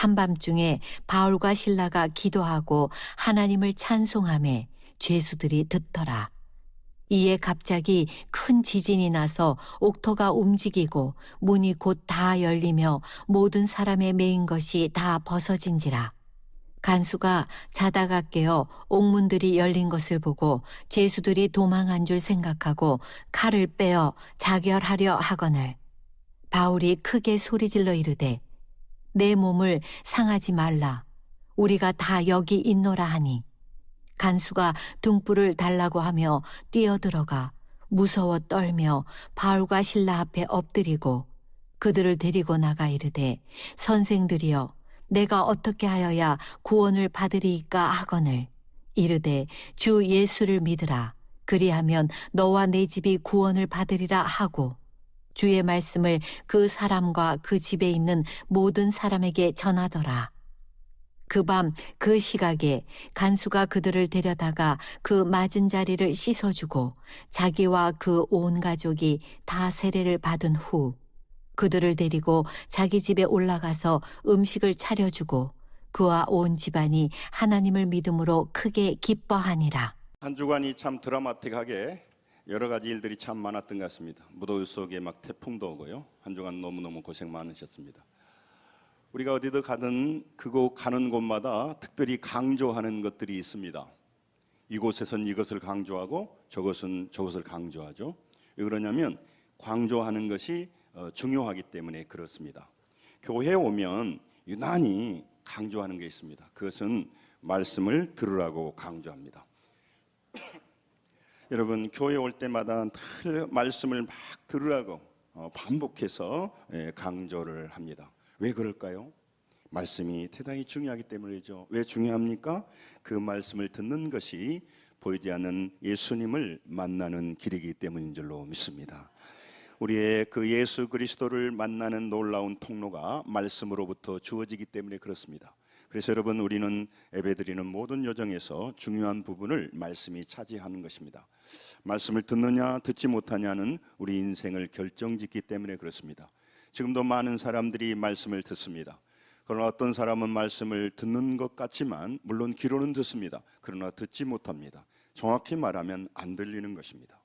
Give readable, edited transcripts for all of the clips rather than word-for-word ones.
한밤중에 바울과 실라가 기도하고 하나님을 찬송하매 죄수들이 듣더라. 이에 갑자기 큰 지진이 나서 옥토가 움직이고 문이 곧 다 열리며 모든 사람의 매인 것이 다 벗어진지라. 간수가 자다가 깨어 옥문들이 열린 것을 보고 죄수들이 도망한 줄 생각하고 칼을 빼어 자결하려 하거늘 바울이 크게 소리질러 이르되 내 몸을 상하지 말라. 우리가 다 여기 있노라 하니 간수가 등불을 달라고 하며 뛰어들어가 무서워 떨며 바울과 실라 앞에 엎드리고 그들을 데리고 나가 이르되 선생들이여 내가 어떻게 하여야 구원을 받으리이까 하거늘 이르되 주 예수를 믿으라. 그리하면 너와 내 집이 구원을 받으리라 하고 주의 말씀을 그 사람과 그 집에 있는 모든 사람에게 전하더라. 그 밤 그 시각에 간수가 그들을 데려다가 그 맞은 자리를 씻어주고 자기와 그 온 가족이 다 세례를 받은 후 그들을 데리고 자기 집에 올라가서 음식을 차려주고 그와 온 집안이 하나님을 믿음으로 크게 기뻐하니라. 한 주간이 참 드라마틱하게 여러 가지 일들이 참 많았던 것 같습니다. 무더위 속에 막 태풍도 오고요. 한 주간 너무너무 고생 많으셨습니다. 우리가 어디든 가든 그곳 가는 곳마다 특별히 강조하는 것들이 있습니다. 이곳에선 이것을 강조하고 저것은 저것을 강조하죠. 왜 그러냐면 강조하는 것이 중요하기 때문에 그렇습니다. 교회에 오면 유난히 강조하는 게 있습니다. 그것은 말씀을 들으라고 강조합니다. 여러분 교회 올 때마다 늘 말씀을 막 들으라고 반복해서 강조를 합니다. 왜 그럴까요? 말씀이 대단히 중요하기 때문이죠. 왜 중요합니까? 그 말씀을 듣는 것이 보이지 않는 예수님을 만나는 길이기 때문인 줄로 믿습니다. 우리의 그 예수 그리스도를 만나는 놀라운 통로가 말씀으로부터 주어지기 때문에 그렇습니다. 그래서 여러분 우리는 예배드리는 모든 여정에서 중요한 부분을 말씀이 차지하는 것입니다. 말씀을 듣느냐 듣지 못하냐는 우리 인생을 결정짓기 때문에 그렇습니다. 지금도 많은 사람들이 말씀을 듣습니다. 그러나 어떤 사람은 말씀을 듣는 것 같지만 물론 귀로는 듣습니다. 그러나 듣지 못합니다. 정확히 말하면 안 들리는 것입니다.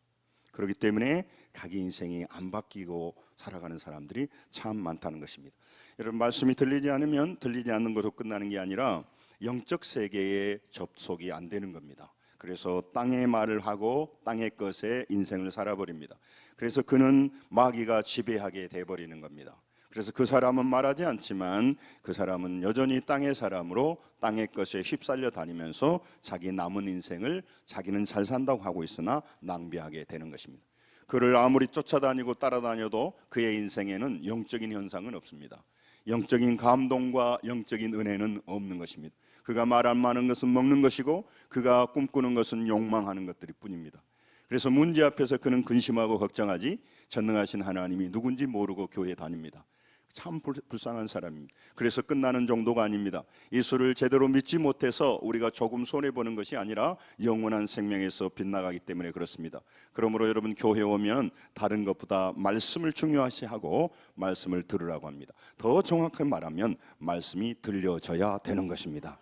그렇기 때문에 자기 인생이 안 바뀌고 살아가는 사람들이 참 많다는 것입니다. 여러분 말씀이 들리지 않으면 들리지 않는 것으로 끝나는 게 아니라 영적 세계에 접속이 안 되는 겁니다. 그래서 땅의 말을 하고 땅의 것에 인생을 살아버립니다. 그래서 그는 마귀가 지배하게 돼버리는 겁니다. 그래서 그 사람은 말하지 않지만 그 사람은 여전히 땅의 사람으로 땅의 것에 휩쓸려 다니면서 자기 남은 인생을 자기는 잘 산다고 하고 있으나 낭비하게 되는 것입니다. 그를 아무리 쫓아다니고 따라다녀도 그의 인생에는 영적인 현상은 없습니다. 영적인 감동과 영적인 은혜는 없는 것입니다. 그가 말할 만한 것은 먹는 것이고 그가 꿈꾸는 것은 욕망하는 것들일 뿐입니다. 그래서 문제 앞에서 그는 근심하고 걱정하지 전능하신 하나님이 누군지 모르고 교회에 다닙니다. 참 불쌍한 사람입니다. 그래서 끝나는 정도가 아닙니다. 예수를 제대로 믿지 못해서 우리가 조금 손해보는 것이 아니라 영원한 생명에서 빗나가기 때문에 그렇습니다. 그러므로 여러분 교회에 오면 다른 것보다 말씀을 중요시하고 말씀을 들으라고 합니다. 더 정확하게 말하면 말씀이 들려져야 되는 것입니다.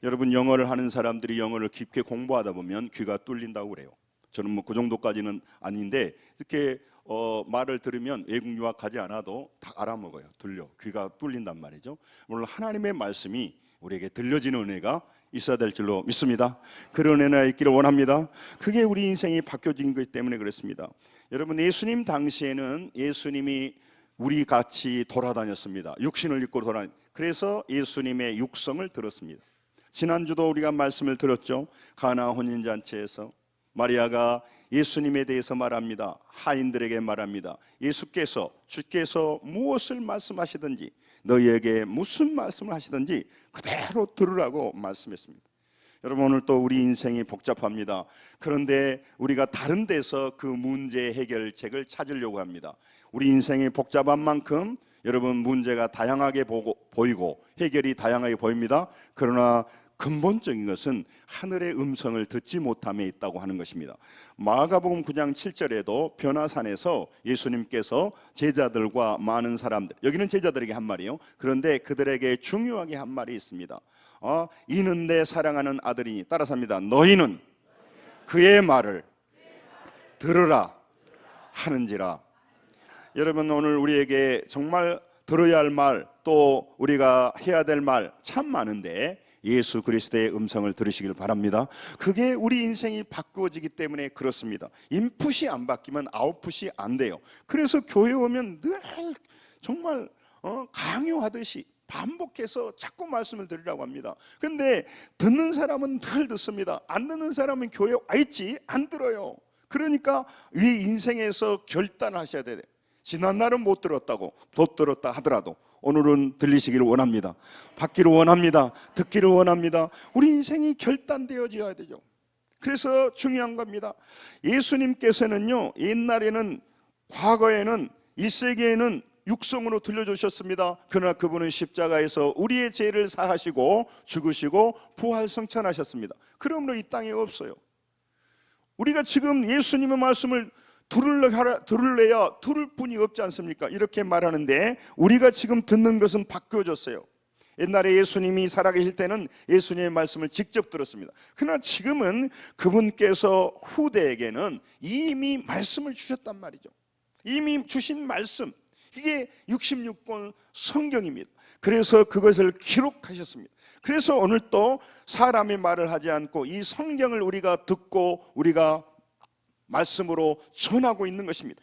여러분 영어를 하는 사람들이 영어를 깊게 공부하다 보면 귀가 뚫린다고 그래요. 저는 뭐 그 정도까지는 아닌데 이렇게 말을 들으면 외국 유학 가지 않아도 다 알아먹어요. 들려. 귀가 뚫린단 말이죠. 물론 하나님의 말씀이 우리에게 들려지는 은혜가 있어야 될 줄로 믿습니다. 그런 은혜가 있기를 원합니다. 그게 우리 인생이 바뀌어진 것 때문에 그렇습니다. 여러분 예수님 당시에는 예수님이 우리 같이 돌아다녔습니다. 육신을 입고 그래서 예수님의 육성을 들었습니다. 지난주도 우리가 말씀을 들었죠. 가나 혼인잔치에서 마리아가 예수님에 대해서 말합니다. 하인들에게 말합니다. 주께서 무엇을 말씀하시든지 너희에게 무슨 말씀을 하시든지 그대로 들으라고 말씀했습니다. 여러분 오늘 또 우리 인생이 복잡합니다. 그런데 우리가 다른 데서 그 문제 해결책을 찾으려고 합니다. 우리 인생이 복잡한 만큼 여러분 문제가 다양하게 보이고 해결이 다양하게 보입니다. 그러나 근본적인 것은 하늘의 음성을 듣지 못함에 있다고 하는 것입니다. 마가복음 9장 7절에도 변화산에서 예수님께서 제자들과 많은 사람들, 여기는 제자들에게 한 말이에요. 그런데 그들에게 중요하게 한 말이 있습니다. 이는 내 사랑하는 아들이니, 따라서 합니다. 너희는 그의 말을 들으라 하는지라. 여러분, 오늘 우리에게 정말 들어야 할 말, 또 우리가 해야 될 말 참 많은데 예수 그리스도의 음성을 들으시길 바랍니다. 그게 우리 인생이 바꾸어지기 때문에 그렇습니다. 인풋이 안 바뀌면 아웃풋이 안 돼요. 그래서 교회 오면 늘 정말 강요하듯이 반복해서 자꾸 말씀을 드리라고 합니다. 근데 듣는 사람은 늘 듣습니다. 안 듣는 사람은 교회 와 있지 안 들어요. 그러니까 이 인생에서 결단을 하셔야 돼요. 지난 날은 못 들었다고, 못 들었다 하더라도 오늘은 들리시기를 원합니다. 받기를 원합니다. 듣기를 원합니다. 우리 인생이 결단되어져야 되죠. 그래서 중요한 겁니다. 예수님께서는요, 옛날에는, 과거에는, 1세기에는 육성으로 들려주셨습니다. 그러나 그분은 십자가에서 우리의 죄를 사하시고 죽으시고 부활 성천하셨습니다. 그러므로 이 땅에 없어요. 우리가 지금 예수님의 말씀을 들을래야 들을 분이 없지 않습니까? 이렇게 말하는데 우리가 지금 듣는 것은 바뀌어졌어요. 옛날에 예수님이 살아계실 때는 예수님의 말씀을 직접 들었습니다. 그러나 지금은 그분께서 후대에게는 이미 말씀을 주셨단 말이죠. 이미 주신 말씀, 이게 66권 성경입니다. 그래서 그것을 기록하셨습니다. 그래서 오늘 또 사람의 말을 하지 않고 이 성경을 우리가 듣고 우리가 말씀으로 전하고 있는 것입니다.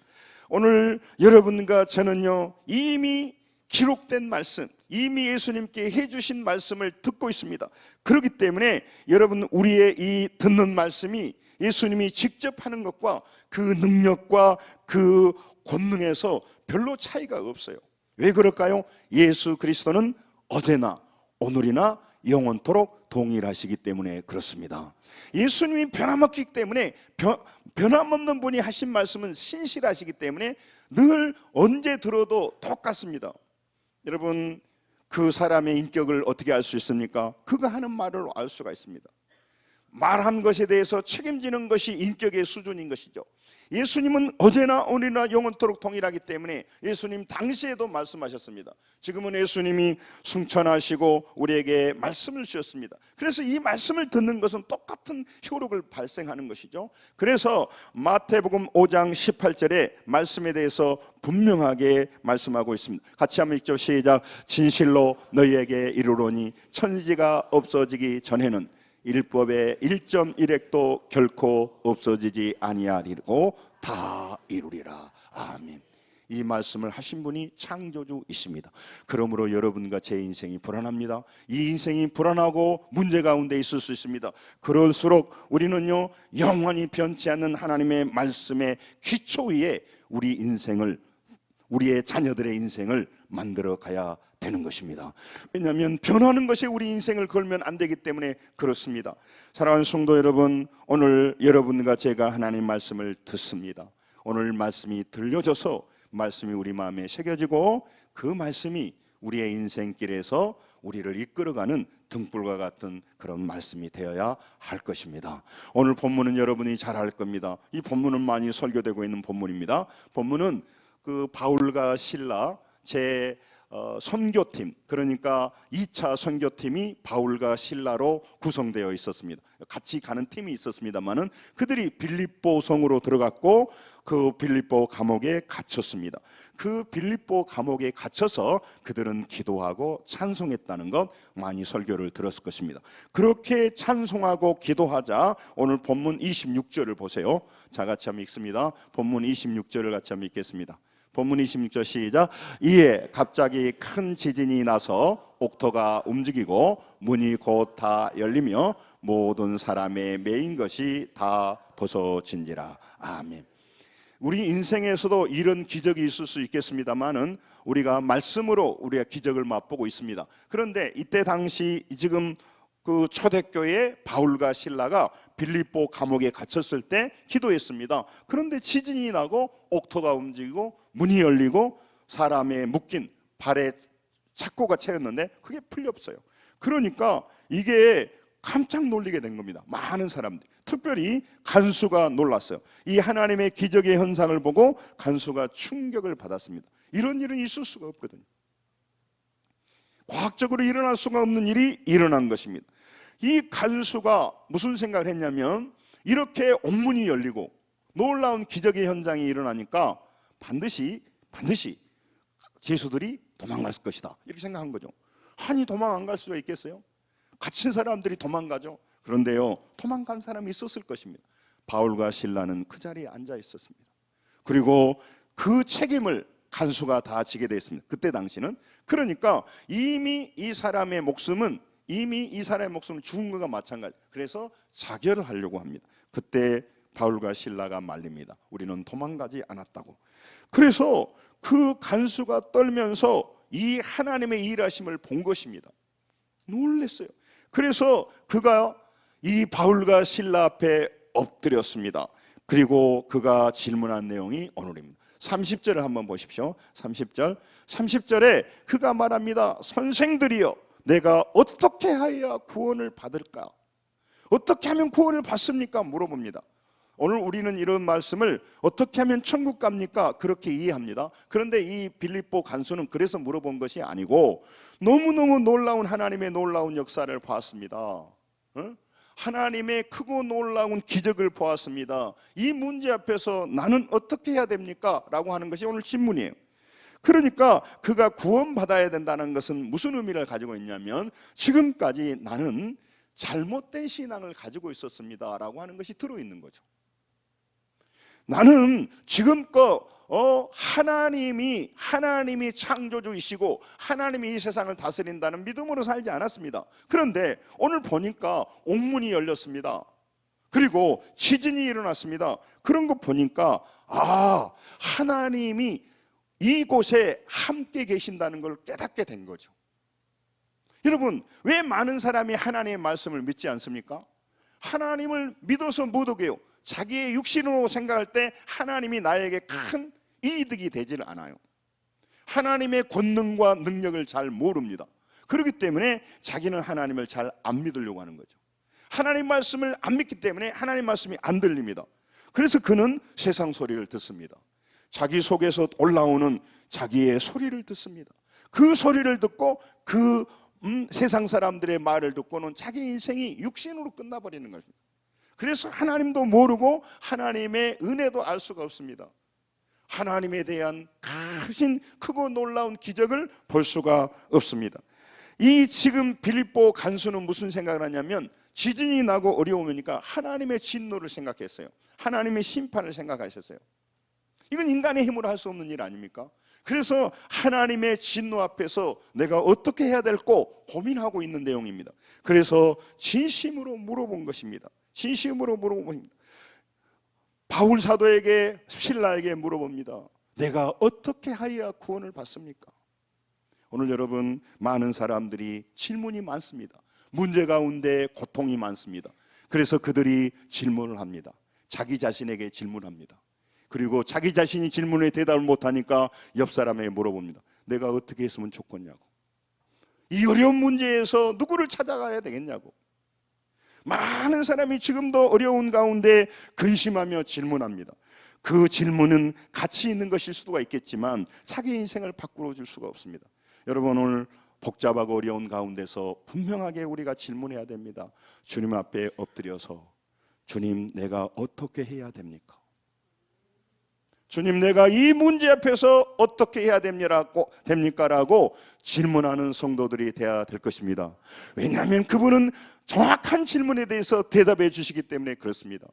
오늘 여러분과 저는요, 이미 기록된 말씀, 이미 예수님께 해주신 말씀을 듣고 있습니다. 그렇기 때문에 여러분, 우리의 이 듣는 말씀이 예수님이 직접 하는 것과 그 능력과 그 권능에서 별로 차이가 없어요. 왜 그럴까요? 예수 그리스도는 어제나 오늘이나 영원토록 동일하시기 때문에 그렇습니다. 예수님이 변함없기 때문에, 변함없는 분이 하신 말씀은 신실하시기 때문에 늘 언제 들어도 똑같습니다. 여러분, 그 사람의 인격을 어떻게 알 수 있습니까? 그가 하는 말을 알 수가 있습니다. 말한 것에 대해서 책임지는 것이 인격의 수준인 것이죠. 예수님은 어제나 오늘이나 영원토록 동일하기 때문에 예수님 당시에도 말씀하셨습니다. 지금은 예수님이 승천하시고 우리에게 말씀을 주셨습니다. 그래서 이 말씀을 듣는 것은 똑같은 효력을 발생하는 것이죠. 그래서 마태복음 5장 18절에 말씀에 대해서 분명하게 말씀하고 있습니다. 같이 한번 읽죠. 시작. 진실로 너희에게 이르노니 천지가 없어지기 전에는 율법의 1.1획도 결코 없어지지 아니하리고 다 이루리라. 아멘. 이 말씀을 하신 분이 창조주이십니다. 그러므로 여러분과 제 인생이 불안합니다. 이 인생이 불안하고 문제 가운데 있을 수 있습니다. 그럴수록 우리는요, 영원히 변치 않는 하나님의 말씀의 기초 위에 우리 인생을, 우리의 자녀들의 인생을 만들어 가야 되는 것입니다. 왜냐하면 변하는 것이 우리 인생을 걸면 안 되기 때문에 그렇습니다. 사랑하는 성도 여러분, 오늘 여러분과 제가 하나님 말씀을 듣습니다. 오늘 말씀이 들려져서 말씀이 우리 마음에 새겨지고 그 말씀이 우리의 인생길에서 우리를 이끌어가는 등불과 같은 그런 말씀이 되어야 할 것입니다. 오늘 본문은 여러분이 잘 알 겁니다. 이 본문은 많이 설교되고 있는 본문입니다. 본문은 그 바울과 실라 제 선교팀, 그러니까 2차 선교팀이 바울과 실라로 구성되어 있었습니다. 같이 가는 팀이 있었습니다만은 그들이 빌립보 성으로 들어갔고 그 빌립보 감옥에 갇혔습니다. 그 빌립보 감옥에 갇혀서 그들은 기도하고 찬송했다는 것 많이 설교를 들었을 것입니다. 그렇게 찬송하고 기도하자 오늘 본문 26절을 보세요. 자, 같이 한번 읽습니다. 본문 26절을 같이 한번 읽겠습니다. 본문 26절 시작. 이에 갑자기 큰 지진이 나서 옥토가 움직이고 문이 곧 다 열리며 모든 사람의 매인 것이 다 벗어진지라. 아멘. 우리 인생에서도 이런 기적이 있을 수 있겠습니다만은 우리가 말씀으로 우리가 기적을 맛보고 있습니다. 그런데 이때 당시 지금 그 초대교회 바울과 실라가 빌립보 감옥에 갇혔을 때 기도했습니다. 그런데 지진이 나고 옥토가 움직이고 문이 열리고 사람의 묶인 발에 착고가 채였는데 그게 풀려 없어요. 그러니까 이게 깜짝 놀리게 된 겁니다. 많은 사람들이, 특별히 간수가 놀랐어요. 이 하나님의 기적의 현상을 보고 간수가 충격을 받았습니다. 이런 일은 있을 수가 없거든요. 과학적으로 일어날 수가 없는 일이 일어난 것입니다. 이 간수가 무슨 생각을 했냐면, 이렇게 옥문이 열리고 놀라운 기적의 현상이 일어나니까 반드시 죄수들이 도망갈 것이다, 이렇게 생각한 거죠. 아니, 도망 안 갈 수가 있겠어요? 갇힌 사람들이 도망가죠. 그런데요, 도망간 사람이 있었을 것입니다. 바울과 실라는 그 자리에 앉아 있었습니다. 그리고 그 책임을 간수가 다 지게 되었습니다. 그때 당시는. 그러니까 이미 이 사람의 목숨은 죽은 것과 마찬가지. 그래서 자결을 하려고 합니다. 그때 바울과 실라가 말립니다. 우리는 도망가지 않았다고. 그래서 그 간수가 떨면서 이 하나님의 일하심을 본 것입니다. 놀랐어요. 그래서 그가 이 바울과 실라 앞에 엎드렸습니다. 그리고 그가 질문한 내용이 오늘입니다. 30절을 한번 보십시오. 30절에 그가 말합니다. 선생들이여, 내가 어떻게 하여야 구원을 받을까? 어떻게 하면 구원을 받습니까? 물어봅니다. 오늘 우리는 이런 말씀을 어떻게 하면 천국 갑니까? 그렇게 이해합니다. 그런데 이 빌립보 간수는 그래서 물어본 것이 아니고 너무너무 놀라운 하나님의 놀라운 역사를 보았습니다. 하나님의 크고 놀라운 기적을 보았습니다. 이 문제 앞에서 나는 어떻게 해야 됩니까? 라고 하는 것이 오늘 질문이에요. 그러니까 그가 구원받아야 된다는 것은 무슨 의미를 가지고 있냐면, 지금까지 나는 잘못된 신앙을 가지고 있었습니다 라고 하는 것이 들어있는 거죠. 나는 지금껏 하나님이 창조주이시고 하나님이 이 세상을 다스린다는 믿음으로 살지 않았습니다. 그런데 오늘 보니까 옥문이 열렸습니다. 그리고 지진이 일어났습니다. 그런 거 보니까 하나님이 이곳에 함께 계신다는 걸 깨닫게 된 거죠. 여러분, 왜 많은 사람이 하나님의 말씀을 믿지 않습니까? 하나님을 믿어서 못 오게요. 자기의 육신으로 생각할 때 하나님이 나에게 큰 이득이 되지를 않아요. 하나님의 권능과 능력을 잘 모릅니다. 그렇기 때문에 자기는 하나님을 잘 안 믿으려고 하는 거죠. 하나님 말씀을 안 믿기 때문에 하나님 말씀이 안 들립니다. 그래서 그는 세상 소리를 듣습니다. 자기 속에서 올라오는 자기의 소리를 듣습니다. 그 소리를 듣고 그 세상 사람들의 말을 듣고는 자기 인생이 육신으로 끝나버리는 것입니다. 그래서 하나님도 모르고 하나님의 은혜도 알 수가 없습니다. 하나님에 대한 크고 놀라운 기적을 볼 수가 없습니다. 이 지금 빌립보 간수는 무슨 생각을 하냐면, 지진이 나고 어려우니까 하나님의 진노를 생각했어요. 하나님의 심판을 생각하셨어요. 이건 인간의 힘으로 할 수 없는 일 아닙니까? 그래서 하나님의 진노 앞에서 내가 어떻게 해야 될고 고민하고 있는 내용입니다. 그래서 진심으로 물어본 것입니다. 진심으로 물어봅니다. 바울 사도에게, 실라에게 물어봅니다. 내가 어떻게 하여야 구원을 받습니까? 오늘 여러분, 많은 사람들이 질문이 많습니다. 문제 가운데 고통이 많습니다. 그래서 그들이 질문을 합니다. 자기 자신에게 질문합니다. 그리고 자기 자신이 질문에 대답을 못하니까 옆 사람에게 물어봅니다. 내가 어떻게 했으면 좋겠냐고. 이 어려운 문제에서 누구를 찾아가야 되겠냐고. 많은 사람이 지금도 어려운 가운데 근심하며 질문합니다. 그 질문은 가치 있는 것일 수도 있겠지만 자기 인생을 바꾸어 줄 수가 없습니다. 여러분, 오늘 복잡하고 어려운 가운데서 분명하게 우리가 질문해야 됩니다. 주님 앞에 엎드려서, 주님, 내가 어떻게 해야 됩니까? 주님, 내가 이 문제 앞에서 어떻게 해야 됩니까? 라고 질문하는 성도들이 되어야 될 것입니다. 왜냐하면 그분은 정확한 질문에 대해서 대답해 주시기 때문에 그렇습니다.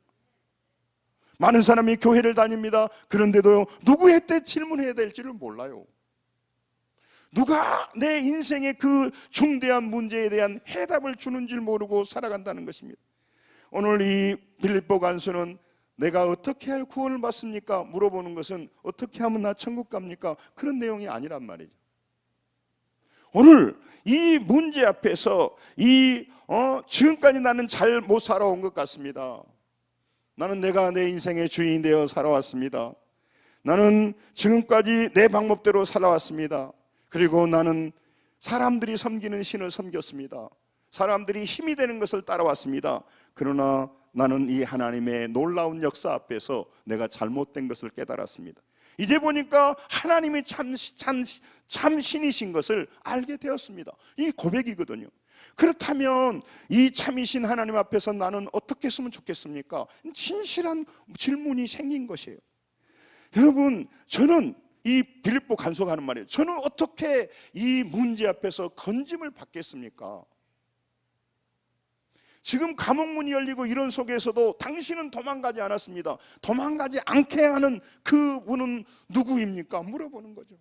많은 사람이 교회를 다닙니다. 그런데도 누구한테 질문해야 될지를 몰라요. 누가 내 인생의 그 중대한 문제에 대한 해답을 주는 줄 모르고 살아간다는 것입니다. 오늘 이 빌립보 간수는 내가 어떻게 하여 구원을 받습니까? 물어보는 것은 어떻게 하면 나 천국 갑니까? 그런 내용이 아니란 말이죠. 오늘 이 문제 앞에서 지금까지 나는 잘 못 살아온 것 같습니다. 나는 내가 내 인생의 주인이 되어 살아왔습니다. 나는 지금까지 내 방법대로 살아왔습니다. 그리고 나는 사람들이 섬기는 신을 섬겼습니다. 사람들이 힘이 되는 것을 따라왔습니다. 그러나 나는 이 하나님의 놀라운 역사 앞에서 내가 잘못된 것을 깨달았습니다. 이제 보니까 하나님이 참 신이신 것을 알게 되었습니다. 이 고백이거든요. 그렇다면 이 참이신 하나님 앞에서 나는 어떻게 했으면 좋겠습니까? 진실한 질문이 생긴 것이에요. 여러분, 저는 이 빌립보 간수가 하는 말이에요. 저는 어떻게 이 문제 앞에서 건짐을 받겠습니까? 지금 감옥문이 열리고 이런 속에서도 당신은 도망가지 않았습니다. 도망가지 않게 하는 그분은 누구입니까? 물어보는 거죠.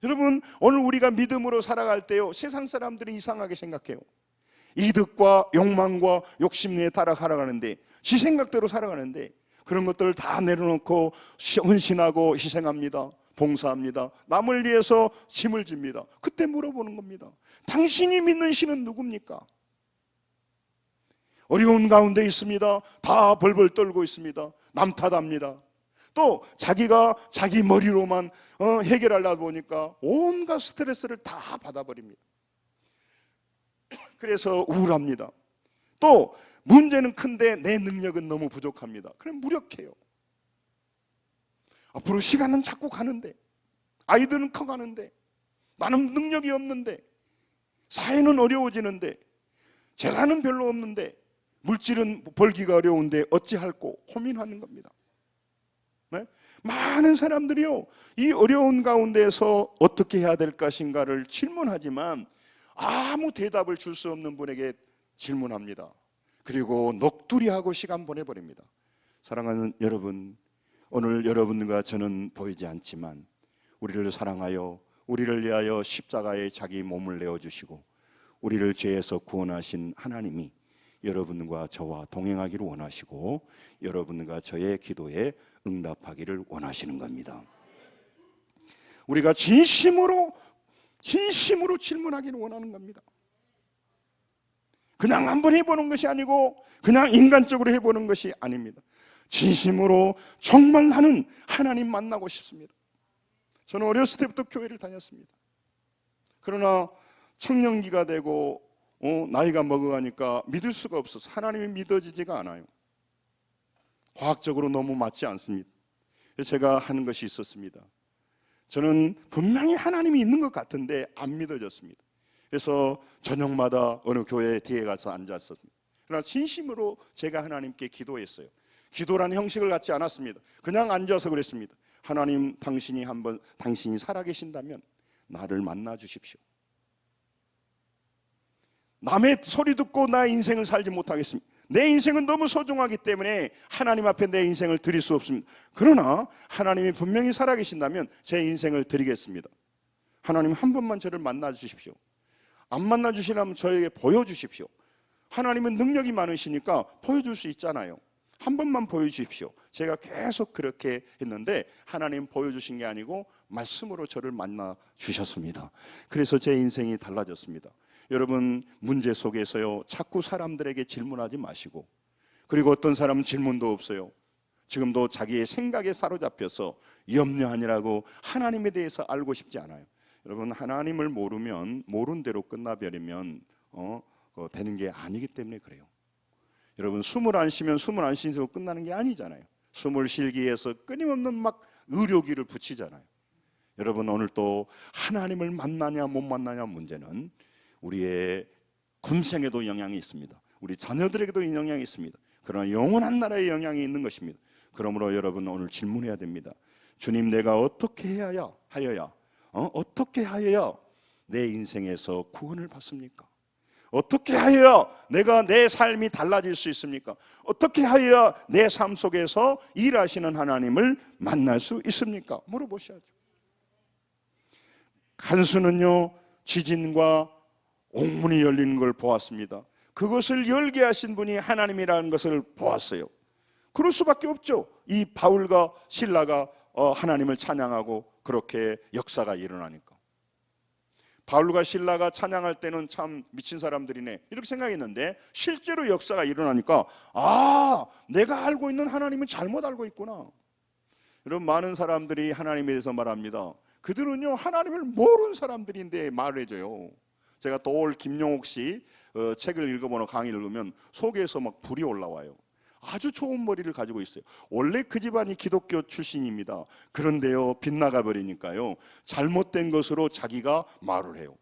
여러분, 오늘 우리가 믿음으로 살아갈 때요, 세상 사람들이 이상하게 생각해요. 이득과 욕망과 욕심에 따라 살아가는데, 지 생각대로 살아가는데, 그런 것들을 다 내려놓고 헌신하고 희생합니다. 봉사합니다. 남을 위해서 짐을 집니다. 그때 물어보는 겁니다. 당신이 믿는 신은 누굽니까? 어려운 가운데 있습니다. 다 벌벌 떨고 있습니다. 남 탓합니다. 또 자기가 자기 머리로만 해결하려다 보니까 온갖 스트레스를 다 받아버립니다. 그래서 우울합니다. 또 문제는 큰데 내 능력은 너무 부족합니다. 그럼 무력해요. 앞으로 시간은 자꾸 가는데, 아이들은 커가는데, 나는 능력이 없는데, 사회는 어려워지는데, 재산은 별로 없는데, 물질은 벌기가 어려운데 어찌할꼬 고민하는 겁니다. 네? 많은 사람들이요, 이 어려운 가운데서 어떻게 해야 될 것인가를 질문하지만 아무 대답을 줄 수 없는 분에게 질문합니다. 그리고 넋두리하고 시간 보내버립니다. 사랑하는 여러분, 오늘 여러분과 저는 보이지 않지만 우리를 사랑하여 우리를 위하여 십자가에 자기 몸을 내어주시고 우리를 죄에서 구원하신 하나님이 여러분과 저와 동행하기를 원하시고 여러분과 저의 기도에 응답하기를 원하시는 겁니다. 우리가 진심으로 질문하기를 원하는 겁니다. 그냥 한번 해보는 것이 아니고 그냥 인간적으로 해보는 것이 아닙니다. 진심으로 정말 나는 하나님 만나고 싶습니다. 저는 어렸을 때부터 교회를 다녔습니다. 그러나 청년기가 되고 나이가 먹어가니까 믿을 수가 없어서 하나님이 믿어지지가 않아요. 과학적으로 너무 맞지 않습니다. 제가 하는 것이 있었습니다. 저는 분명히 하나님이 있는 것 같은데 안 믿어졌습니다. 그래서 저녁마다 어느 교회 뒤에 가서 앉았습니다. 그러나 진심으로 제가 하나님께 기도했어요. 기도라는 형식을 갖지 않았습니다. 그냥 앉아서 그랬습니다. 하나님, 당신이 살아계신다면 나를 만나 주십시오. 남의 소리 듣고 나의 인생을 살지 못하겠습니다. 내 인생은 너무 소중하기 때문에 하나님 앞에 내 인생을 드릴 수 없습니다. 그러나 하나님이 분명히 살아계신다면 제 인생을 드리겠습니다. 하나님, 한 번만 저를 만나 주십시오. 안 만나 주시려면 저에게 보여주십시오. 하나님은 능력이 많으시니까 보여줄 수 있잖아요. 한 번만 보여주십시오. 제가 계속 그렇게 했는데 하나님 보여주신 게 아니고 말씀으로 저를 만나 주셨습니다. 그래서 제 인생이 달라졌습니다. 여러분, 문제 속에서요, 자꾸 사람들에게 질문하지 마시고, 그리고 어떤 사람은 질문도 없어요. 지금도 자기의 생각에 사로잡혀서 염려하느라고 하나님에 대해서 알고 싶지 않아요. 여러분, 하나님을 모르면 모른 대로 끝나버리면 되는 게 아니기 때문에 그래요. 여러분, 숨을 안 쉬면 숨을 안 쉬면서 끝나는 게 아니잖아요. 숨을 쉬기 위해서 끊임없는 막 의료기를 붙이잖아요. 여러분, 오늘 또 하나님을 만나냐 못 만나냐 문제는 우리의 군생에도 영향이 있습니다. 우리 자녀들에게도 영향이 있습니다. 그러나 영원한 나라에 영향이 있는 것입니다. 그러므로 여러분, 오늘 질문해야 됩니다. 주님, 내가 어떻게 어떻게 하여야 내 인생에서 구원을 받습니까? 어떻게 하여야 내가 내 삶이 달라질 수 있습니까? 어떻게 하여야 내 삶 속에서 일하시는 하나님을 만날 수 있습니까? 물어보셔야죠. 간수는요, 지진과 옥문이 열리는 걸 보았습니다. 그것을 열게 하신 분이 하나님이라는 것을 보았어요. 그럴 수밖에 없죠. 이 바울과 실라가 하나님을 찬양하고 그렇게 역사가 일어나니까. 바울과 실라가 찬양할 때는 참 미친 사람들이네 이렇게 생각했는데 실제로 역사가 일어나니까 내가 알고 있는 하나님은 잘못 알고 있구나. 여러분, 많은 사람들이 하나님에 대해서 말합니다. 그들은요, 하나님을 모르는 사람들인데 말을 해줘요. 제가 도올 김용옥 씨 책을 읽어보나 강의를 읽으면 속에서 막 불이 올라와요. 아주 좋은 머리를 가지고 있어요. 원래 그 집안이 기독교 출신입니다. 그런데요, 빗나가 버리니까요, 잘못된 것으로 자기가 말을 해요.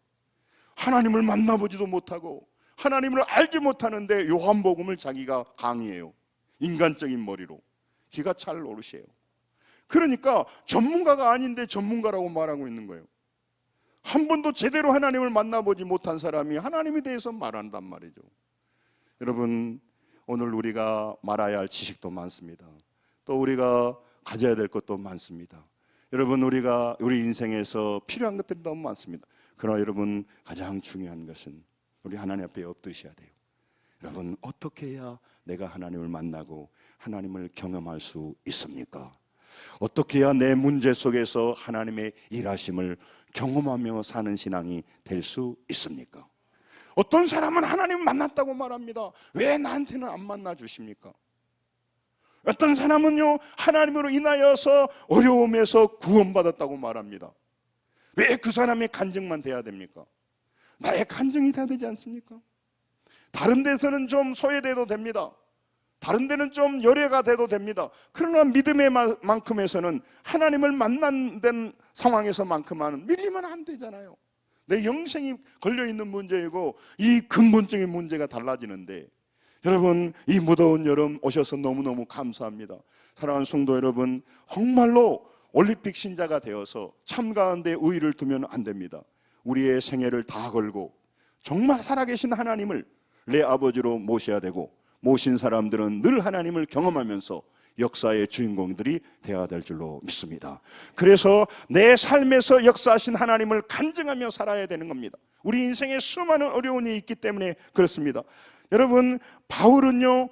하나님을 만나보지도 못하고 하나님을 알지 못하는데 요한복음을 자기가 강의해요. 인간적인 머리로. 기가 찰 노릇이에요. 그러니까 전문가가 아닌데 전문가라고 말하고 있는 거예요. 한 번도 제대로 하나님을 만나보지 못한 사람이 하나님에 대해서 말한단 말이죠. 여러분, 오늘 우리가 말아야 할 지식도 많습니다. 또 우리가 가져야 될 것도 많습니다. 여러분, 우리 인생에서 필요한 것들이 너무 많습니다. 그러나 여러분, 가장 중요한 것은 우리 하나님 앞에 엎드셔야 돼요. 여러분, 어떻게 해야 내가 하나님을 만나고 하나님을 경험할 수 있습니까? 어떻게 해야 내 문제 속에서 하나님의 일하심을 경험하며 사는 신앙이 될 수 있습니까? 어떤 사람은 하나님을 만났다고 말합니다. 왜 나한테는 안 만나 주십니까? 어떤 사람은요, 하나님으로 인하여서 어려움에서 구원받았다고 말합니다. 왜 그 사람의 간증만 돼야 됩니까? 나의 간증이 돼야 되지 않습니까? 다른 데서는 좀 소외돼도 됩니다. 다른 데는 좀 열애가 돼도 됩니다. 그러나 믿음의 만큼에서는 하나님을 만난 상황에서만큼은 밀리면 안 되잖아요. 내 영생이 걸려있는 문제이고 이 근본적인 문제가 달라지는데, 여러분, 이 무더운 여름 오셔서 너무너무 감사합니다. 사랑하는 성도 여러분, 정말로 올림픽 신자가 되어서 참가하는데 의의를 두면 안 됩니다. 우리의 생애를 다 걸고 정말 살아계신 하나님을 내 아버지로 모셔야 되고, 모신 사람들은 늘 하나님을 경험하면서 역사의 주인공들이 되어야 될 줄로 믿습니다. 그래서 내 삶에서 역사하신 하나님을 간증하며 살아야 되는 겁니다. 우리 인생에 수많은 어려움이 있기 때문에 그렇습니다. 여러분, 바울은요,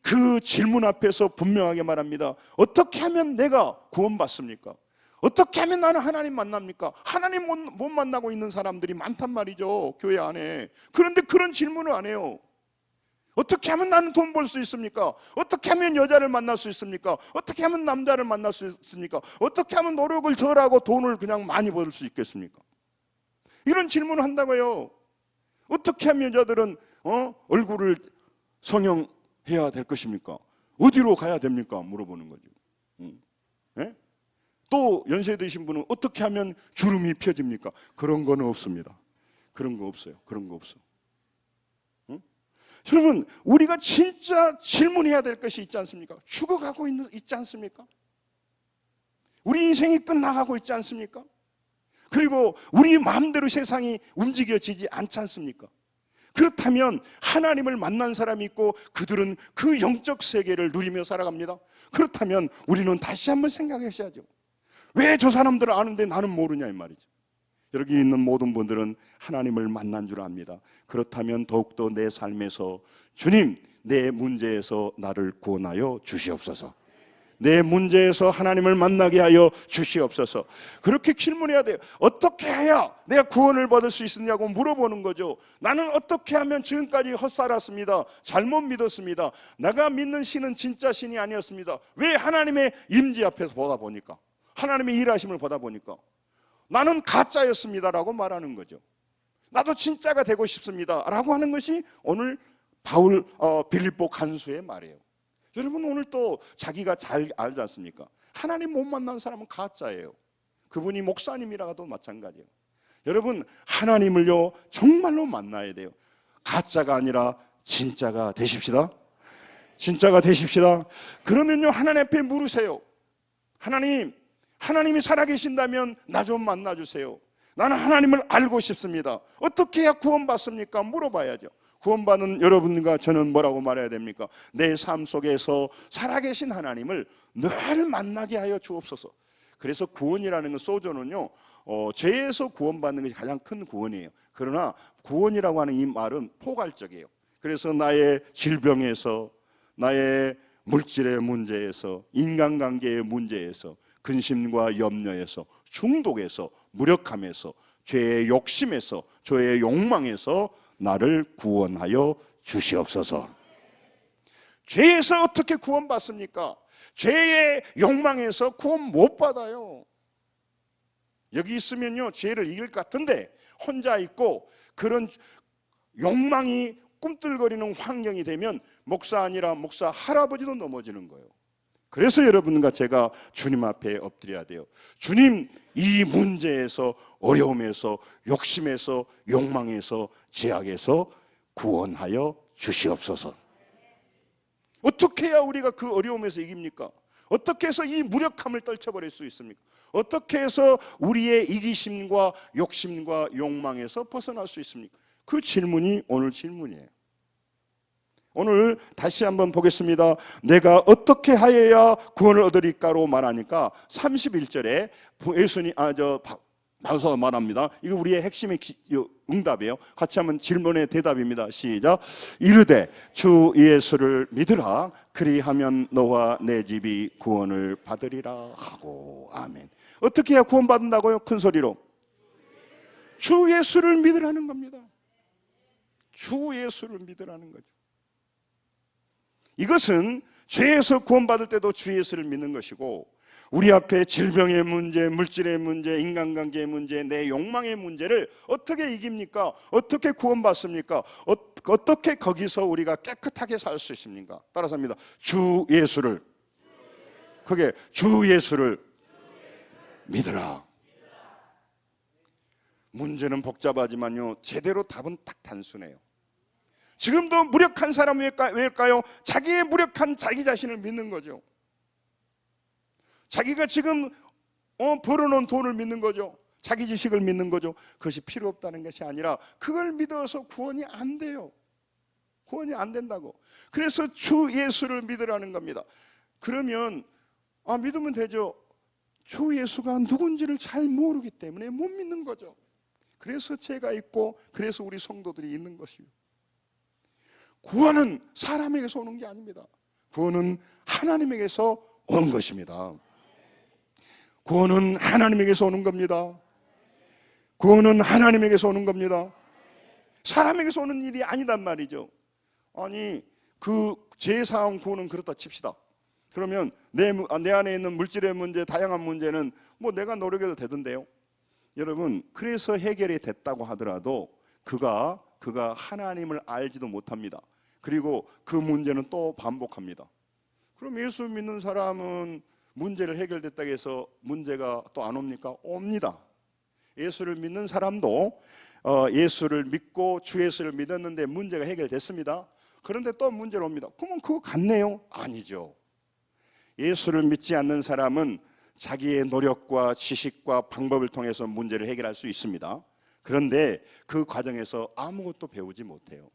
그 질문 앞에서 분명하게 말합니다. 어떻게 하면 내가 구원받습니까? 어떻게 하면 나는 하나님 만납니까? 하나님 못 만나고 있는 사람들이 많단 말이죠, 교회 안에. 그런데 그런 질문을 안 해요. 어떻게 하면 나는 돈 벌 수 있습니까? 어떻게 하면 여자를 만날 수 있습니까? 어떻게 하면 남자를 만날 수 있습니까? 어떻게 하면 노력을 덜하고 돈을 그냥 많이 벌 수 있겠습니까? 이런 질문을 한다고요. 어떻게 하면 여자들은 얼굴을 성형해야 될 것입니까? 어디로 가야 됩니까? 물어보는 거죠. 네? 또 연세 드신 분은 어떻게 하면 주름이 펴집니까? 그런 거는 없습니다. 그런 거 없어요. 그런 거 없어. 여러분, 우리가 진짜 질문해야 될 것이 있지 않습니까? 죽어가고 있지 않습니까? 우리 인생이 끝나가고 있지 않습니까? 그리고 우리 마음대로 세상이 움직여지지 않지 않습니까? 그렇다면 하나님을 만난 사람이 있고 그들은 그 영적 세계를 누리며 살아갑니다. 그렇다면 우리는 다시 한번 생각하셔야죠. 왜 저 사람들을 아는데 나는 모르냐 이 말이죠. 여기 있는 모든 분들은 하나님을 만난 줄 압니다. 그렇다면 더욱더 내 삶에서 주님, 내 문제에서 나를 구원하여 주시옵소서. 내 문제에서 하나님을 만나게 하여 주시옵소서. 그렇게 질문해야 돼요. 어떻게 해야 내가 구원을 받을 수 있느냐고 물어보는 거죠. 나는 어떻게 하면 지금까지 헛살았습니다. 잘못 믿었습니다. 내가 믿는 신은 진짜 신이 아니었습니다. 왜 하나님의 임재 앞에서 보다 보니까, 하나님의 일하심을 보다 보니까 나는 가짜였습니다라고 말하는 거죠. 나도 진짜가 되고 싶습니다라고 하는 것이 오늘 빌립보 간수의 말이에요. 여러분, 오늘 또 자기가 잘 알지 않습니까? 하나님 못 만난 사람은 가짜예요. 그분이 목사님이라도 마찬가지예요. 여러분, 하나님을요 정말로 만나야 돼요. 가짜가 아니라 진짜가 되십시다. 진짜가 되십시다. 그러면요, 하나님 앞에 물으세요. 하나님이 살아계신다면 나 좀 만나주세요. 나는 하나님을 알고 싶습니다. 어떻게 해야 구원받습니까? 물어봐야죠. 구원받는 여러분과 저는 뭐라고 말해야 됩니까? 내 삶 속에서 살아계신 하나님을 늘 만나게 하여 주옵소서. 그래서 구원이라는 건, 소조는요, 죄에서 구원받는 것이 가장 큰 구원이에요. 그러나 구원이라고 하는 이 말은 포괄적이에요. 그래서 나의 질병에서, 나의 물질의 문제에서, 인간관계의 문제에서, 근심과 염려에서, 중독에서, 무력함에서, 죄의 욕심에서, 죄의 욕망에서 나를 구원하여 주시옵소서. 죄에서 어떻게 구원받습니까? 죄의 욕망에서 구원 못 받아요. 여기 있으면요 죄를 이길 것 같은데 혼자 있고 그런 욕망이 꿈틀거리는 환경이 되면 목사 아니라 목사 할아버지도 넘어지는 거예요. 그래서 여러분과 제가 주님 앞에 엎드려야 돼요. 주님, 이 문제에서, 어려움에서, 욕심에서, 욕망에서, 죄악에서 구원하여 주시옵소서. 어떻게 해야 우리가 그 어려움에서 이깁니까? 어떻게 해서 이 무력함을 떨쳐버릴 수 있습니까? 어떻게 해서 우리의 이기심과 욕심과 욕망에서 벗어날 수 있습니까? 그 질문이 오늘 질문이에요. 오늘 다시 한번 보겠습니다. 내가 어떻게 하여야 구원을 얻으리까로 말하니까 31절에 예수님 나서 말합니다. 이거 우리의 핵심의 응답이에요. 같이 한번 질문의 대답입니다. 시작. 이르되 주 예수를 믿으라. 그리하면 너와 내 집이 구원을 받으리라 하고. 아멘. 어떻게 해야 구원 받는다고요? 큰 소리로. 주 예수를 믿으라는 겁니다. 주 예수를 믿으라는 거죠. 이것은 죄에서 구원받을 때도 주 예수를 믿는 것이고, 우리 앞에 질병의 문제, 물질의 문제, 인간관계의 문제, 내 욕망의 문제를 어떻게 이깁니까? 어떻게 구원받습니까? 어떻게 거기서 우리가 깨끗하게 살 수 있습니까? 따라서 합니다. 주 예수를, 그게 주 예수를 믿으라. 문제는 복잡하지만요, 제대로 답은 딱 단순해요. 지금도 무력한 사람은 왜일까요? 자기의 무력한 자기 자신을 믿는 거죠. 자기가 지금 벌어놓은 돈을 믿는 거죠. 자기 지식을 믿는 거죠. 그것이 필요 없다는 것이 아니라 그걸 믿어서 구원이 안 돼요. 구원이 안 된다고. 그래서 주 예수를 믿으라는 겁니다. 그러면 믿으면 되죠. 주 예수가 누군지를 잘 모르기 때문에 못 믿는 거죠. 그래서 죄가 있고 그래서 우리 성도들이 있는 것이요. 구원은 사람에게서 오는 게 아닙니다. 구원은 하나님에게서 오는 것입니다. 구원은 하나님에게서 오는 겁니다. 구원은 하나님에게서 오는 겁니다. 사람에게서 오는 일이 아니단 말이죠. 아니 그 죄사함 구원은 그렇다 칩시다. 그러면 내 안에 있는 물질의 문제, 다양한 문제는 뭐 내가 노력해도 되던데요. 여러분, 그래서 해결이 됐다고 하더라도 그가 하나님을 알지도 못합니다. 그리고 그 문제는 또 반복합니다. 그럼 예수 믿는 사람은 문제를 해결됐다고 해서 문제가 또 안 옵니까? 옵니다. 예수를 믿는 사람도 예수를 믿고 주 예수를 믿었는데 문제가 해결됐습니다. 그런데 또 문제가 옵니다. 그러면 그거 같네요? 아니죠. 예수를 믿지 않는 사람은 자기의 노력과 지식과 방법을 통해서 문제를 해결할 수 있습니다. 그런데 그 과정에서 아무것도 배우지 못해요.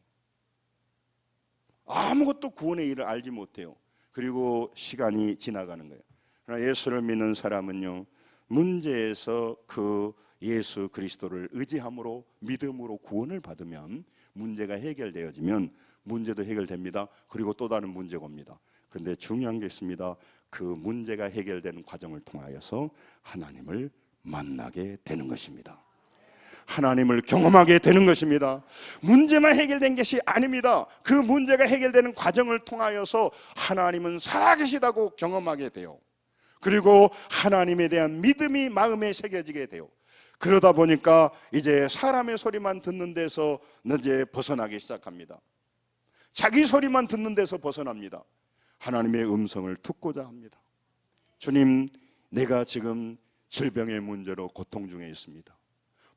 아무것도 구원의 일을 알지 못해요. 그리고 시간이 지나가는 거예요. 그러나 예수를 믿는 사람은요, 문제에서 그 예수 그리스도를 의지함으로 믿음으로 구원을 받으면 문제가 해결되어지면 문제도 해결됩니다. 그리고 또 다른 문제가 옵니다. 그런데 중요한 게 있습니다. 그 문제가 해결되는 과정을 통하여서 하나님을 만나게 되는 것입니다. 하나님을 경험하게 되는 것입니다. 문제만 해결된 것이 아닙니다. 그 문제가 해결되는 과정을 통하여서 하나님은 살아계시다고 경험하게 돼요. 그리고 하나님에 대한 믿음이 마음에 새겨지게 돼요. 그러다 보니까 이제 사람의 소리만 듣는 데서 이제 벗어나기 시작합니다. 자기 소리만 듣는 데서 벗어납니다. 하나님의 음성을 듣고자 합니다. 주님, 내가 지금 질병의 문제로 고통 중에 있습니다.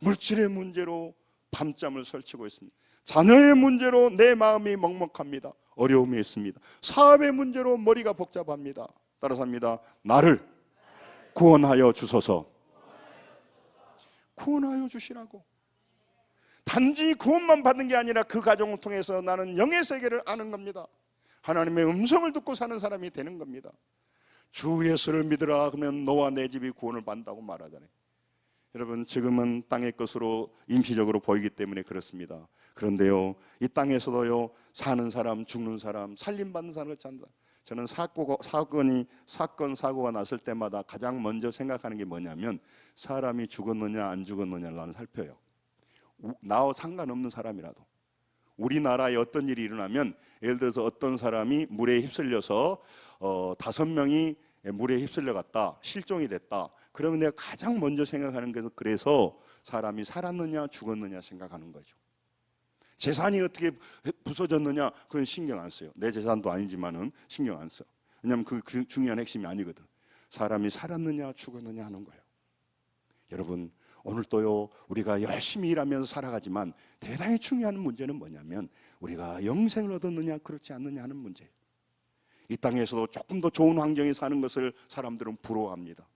물질의 문제로 밤잠을 설치고 있습니다. 자녀의 문제로 내 마음이 먹먹합니다. 어려움이 있습니다. 사업의 문제로 머리가 복잡합니다. 따라서 합니다. 나를 구원하여 주소서. 구원하여 주시라고. 단지 구원만 받는 게 아니라 그 과정을 통해서 나는 영의 세계를 아는 겁니다. 하나님의 음성을 듣고 사는 사람이 되는 겁니다. 주 예수를 믿으라 그러면 너와 내 집이 구원을 받는다고 말하잖아요. 여러분, 지금은 땅의 것으로 임시적으로 보이기 때문에 그렇습니다. 그런데요, 이 땅에서도요, 사는 사람, 죽는 사람, 살림받는 사람을 찾는다. 저는 사건, 사고가 났을 때마다 가장 먼저 생각하는 게 뭐냐면 사람이 죽었느냐 안 죽었느냐를 나는 살펴요. 나와 상관없는 사람이라도. 우리나라에 어떤 일이 일어나면 예를 들어서 어떤 사람이 물에 휩쓸려서 5명이 물에 휩쓸려 갔다, 실종이 됐다. 그러면 내가 가장 먼저 생각하는 것은 그래서 사람이 살았느냐 죽었느냐 생각하는 거죠. 재산이 어떻게 부서졌느냐 그건 신경 안 써요. 내 재산도 아니지만은 신경 안 써. 왜냐하면 그 중요한 핵심이 아니거든. 사람이 살았느냐 죽었느냐 하는 거예요. 여러분 오늘도요 우리가 열심히 일하면서 살아가지만 대단히 중요한 문제는 뭐냐면 우리가 영생을 얻었느냐 그렇지 않느냐 하는 문제예요. 이 땅에서도 조금 더 좋은 환경에 사는 것을 사람들은 부러워합니다.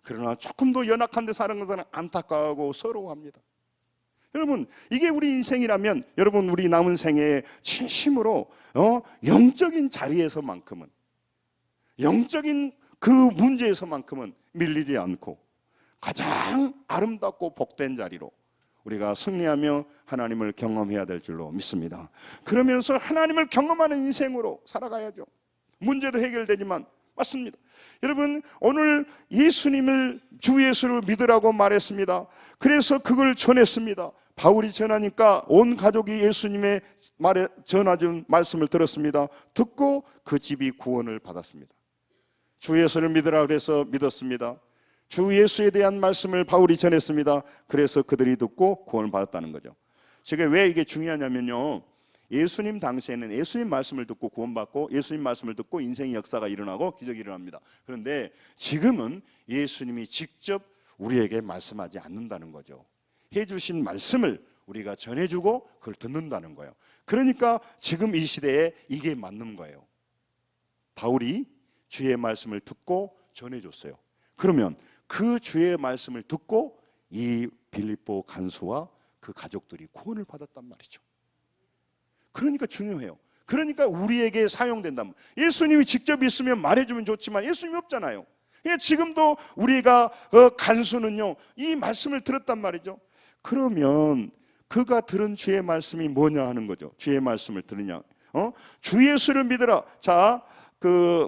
그러나 조금 더 연약한 데 사는 것은 안타까워하고 서러워합니다. 여러분 이게 우리 인생이라면 여러분 우리 남은 생에 진심으로 영적인 자리에서만큼은 영적인 그 문제에서만큼은 밀리지 않고 가장 아름답고 복된 자리로 우리가 승리하며 하나님을 경험해야 될 줄로 믿습니다. 그러면서 하나님을 경험하는 인생으로 살아가야죠. 문제도 해결되지만 맞습니다. 여러분 오늘 예수님을 주 예수를 믿으라고 말했습니다. 그래서 그걸 전했습니다. 바울이 전하니까 온 가족이 예수님의 말에 전해준 말씀을 들었습니다. 듣고 그 집이 구원을 받았습니다. 주 예수를 믿으라 그래서 믿었습니다. 주 예수에 대한 말씀을 바울이 전했습니다. 그래서 그들이 듣고 구원을 받았다는 거죠. 지금 왜 이게 중요하냐면요, 예수님 당시에는 예수님 말씀을 듣고 구원받고 예수님 말씀을 듣고 인생의 역사가 일어나고 기적이 일어납니다. 그런데 지금은 예수님이 직접 우리에게 말씀하지 않는다는 거죠. 해주신 말씀을 우리가 전해주고 그걸 듣는다는 거예요. 그러니까 지금 이 시대에 이게 맞는 거예요. 바울이 주의 말씀을 듣고 전해줬어요. 그러면 그 주의 말씀을 듣고 이 빌립보 간수와 그 가족들이 구원을 받았단 말이죠. 그러니까 중요해요. 그러니까 우리에게 사용된단 말이에요. 예수님이 직접 있으면 말해주면 좋지만 예수님이 없잖아요. 그러니까 지금도 우리가 간수는요 이 말씀을 들었단 말이죠. 그러면 그가 들은 주의 말씀이 뭐냐 하는 거죠. 주의 말씀을 들으냐, 주 예수를 믿으라. 자, 그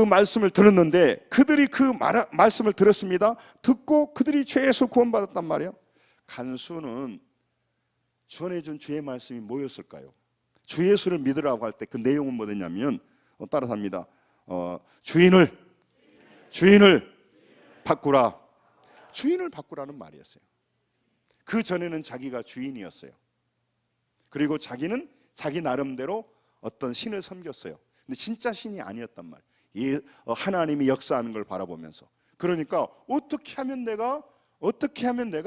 말씀을 들었는데 그들이 그 말씀을 들었습니다. 듣고 그들이 죄에서 구원받았단 말이에요. 간수는 전해준 주의 말씀이 뭐였을까요? 주 예수를 믿으라고 할 때 그 내용은 뭐였냐면 따라서 합니다. 주인을 바꾸라. 주인을 바꾸라는 말이었어요. 그 전에는 자기가 주인이었어요. 그리고 자기는 자기 나름대로 어떤 신을 섬겼어요. 근데 진짜 신이 아니었단 말이에요. 하나님이 역사하는 걸 바라보면서. 그러니까 어떻게 하면 내가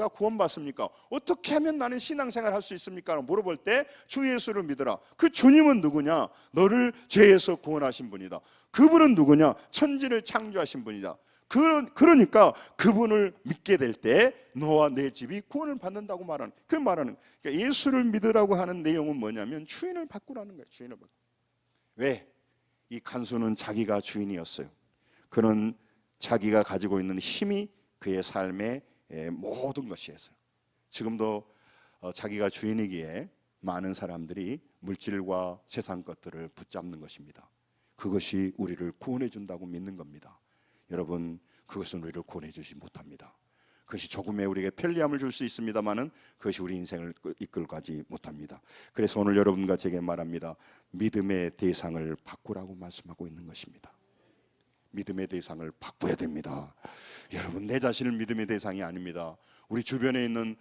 구원받습니까? 어떻게 하면 나는 신앙생활 할 수 있습니까? 물어볼 때 주 예수를 믿으라. 그 주님은 누구냐? 너를 죄에서 구원하신 분이다. 그분은 누구냐? 천지를 창조하신 분이다. 그러니까 그분을 믿게 될 때 너와 내 집이 구원을 받는다고 말하는, 그러니까 예수를 믿으라고 하는 내용은 뭐냐면 주인을 바꾸라는 거예요. 주인을 바꾸. 왜? 이 간수는 자기가 주인이었어요. 그는 자기가 가지고 있는 힘이 그의 삶의 모든 것이었어요. 지금도 자기가 주인이기에 많은 사람들이 물질과 세상 것들을 붙잡는 것입니다. 그것이 우리를 구원해 준다고 믿는 겁니다. 여러분, 그것은 우리를 구원해 주지 못합니다. 그것이 조금의 우리에게 편리함을 줄 수 있습니다만은 그것이 우리 인생을 이끌어가지 못합니다. 그래서 오늘 여러분과 제게 말합니다. 믿음의 대상을 바꾸라고 말씀하고 있는 것입니다. 믿음의 대상을 바꿔야 됩니다. 여러분, 내 자신을 믿음의 대상이 아닙니다. 우리 주변에 있는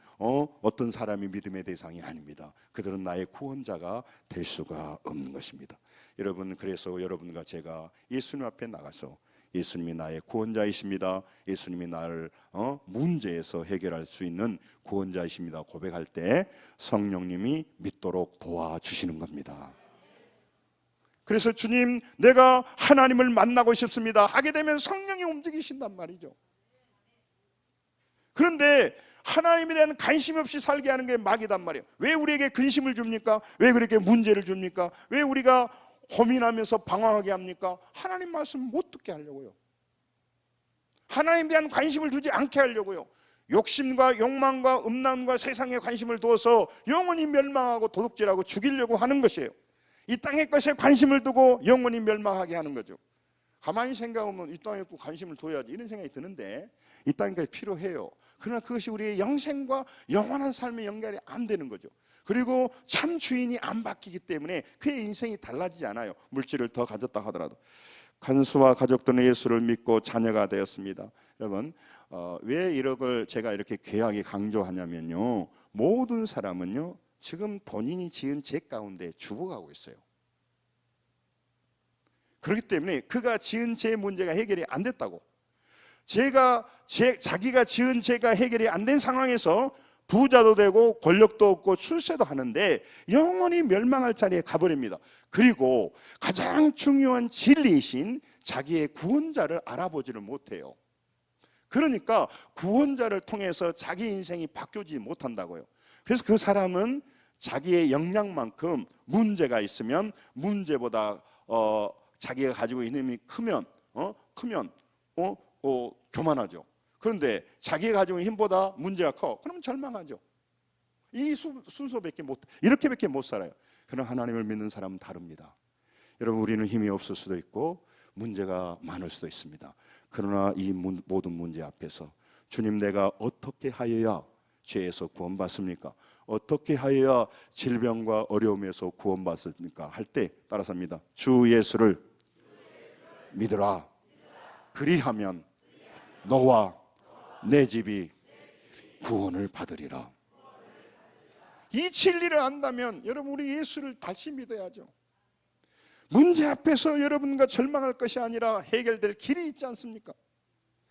어떤 사람이 믿음의 대상이 아닙니다. 그들은 나의 구원자가 될 수가 없는 것입니다. 여러분, 그래서 여러분과 제가 예수님 앞에 나가서 예수님이 나의 구원자이십니다. 예수님이 나를 문제에서 해결할 수 있는 구원자이십니다. 고백할 때 성령님이 믿도록 도와주시는 겁니다. 그래서 주님, 내가 하나님을 만나고 싶습니다 하게 되면 성령이 움직이신단 말이죠. 그런데 하나님에 대한 관심 없이 살게 하는 게 마귀단 말이에요. 왜 우리에게 근심을 줍니까? 왜 그렇게 문제를 줍니까? 왜 우리가 고민하면서 방황하게 합니까? 하나님 말씀 못 듣게 하려고요. 하나님에 대한 관심을 두지 않게 하려고요. 욕심과 욕망과 음란과 세상에 관심을 두어서 영원히 멸망하고 도둑질하고 죽이려고 하는 것이에요. 이 땅의 것에 관심을 두고 영원히 멸망하게 하는 거죠. 가만히 생각하면 이 땅에 관심을 둬야지 이런 생각이 드는데 이 땅의 것이 필요해요. 그러나 그것이 우리의 영생과 영원한 삶의 연결이 안 되는 거죠. 그리고 참 주인이 안 바뀌기 때문에 그의 인생이 달라지지 않아요. 물질을 더 가졌다 하더라도. 간수와 가족들은 예수를 믿고 자녀가 되었습니다. 여러분, 왜 이걸 제가 이렇게 귀하게 강조하냐면요, 모든 사람은요 지금 본인이 지은 죄 가운데 죽어가고 있어요. 그렇기 때문에 그가 지은 죄 문제가 해결이 안 됐다고, 자기가 지은 죄가 해결이 안 된 상황에서 부자도 되고 권력도 얻고 출세도 하는데 영원히 멸망할 자리에 가버립니다. 그리고 가장 중요한 진리이신 자기의 구원자를 알아보지를 못해요. 그러니까 구원자를 통해서 자기 인생이 바뀌지 못한다고요. 그래서 그 사람은 자기의 역량만큼 문제가 있으면 문제보다 자기가 가지고 있는 힘이 크면 교만하죠. 그런데 자기가 가지고 있는 힘보다 문제가 커, 그러면 절망하죠. 이 순서밖에 이렇게밖에 못 살아요. 그러나 하나님을 믿는 사람은 다릅니다. 여러분, 우리는 힘이 없을 수도 있고 문제가 많을 수도 있습니다. 그러나 이 모든 문제 앞에서 주님, 내가 어떻게 하여야 죄에서 구원받습니까? 어떻게 하여야 질병과 어려움에서 구원받습니까? 할 때 따라서 합니다. 주 예수를 믿으라. 그리하면 너와 내 집이 구원을 받으리라. 이 진리를 안다면 여러분, 우리 예수를 다시 믿어야죠. 문제 앞에서 여러분과 절망할 것이 아니라 해결될 길이 있지 않습니까?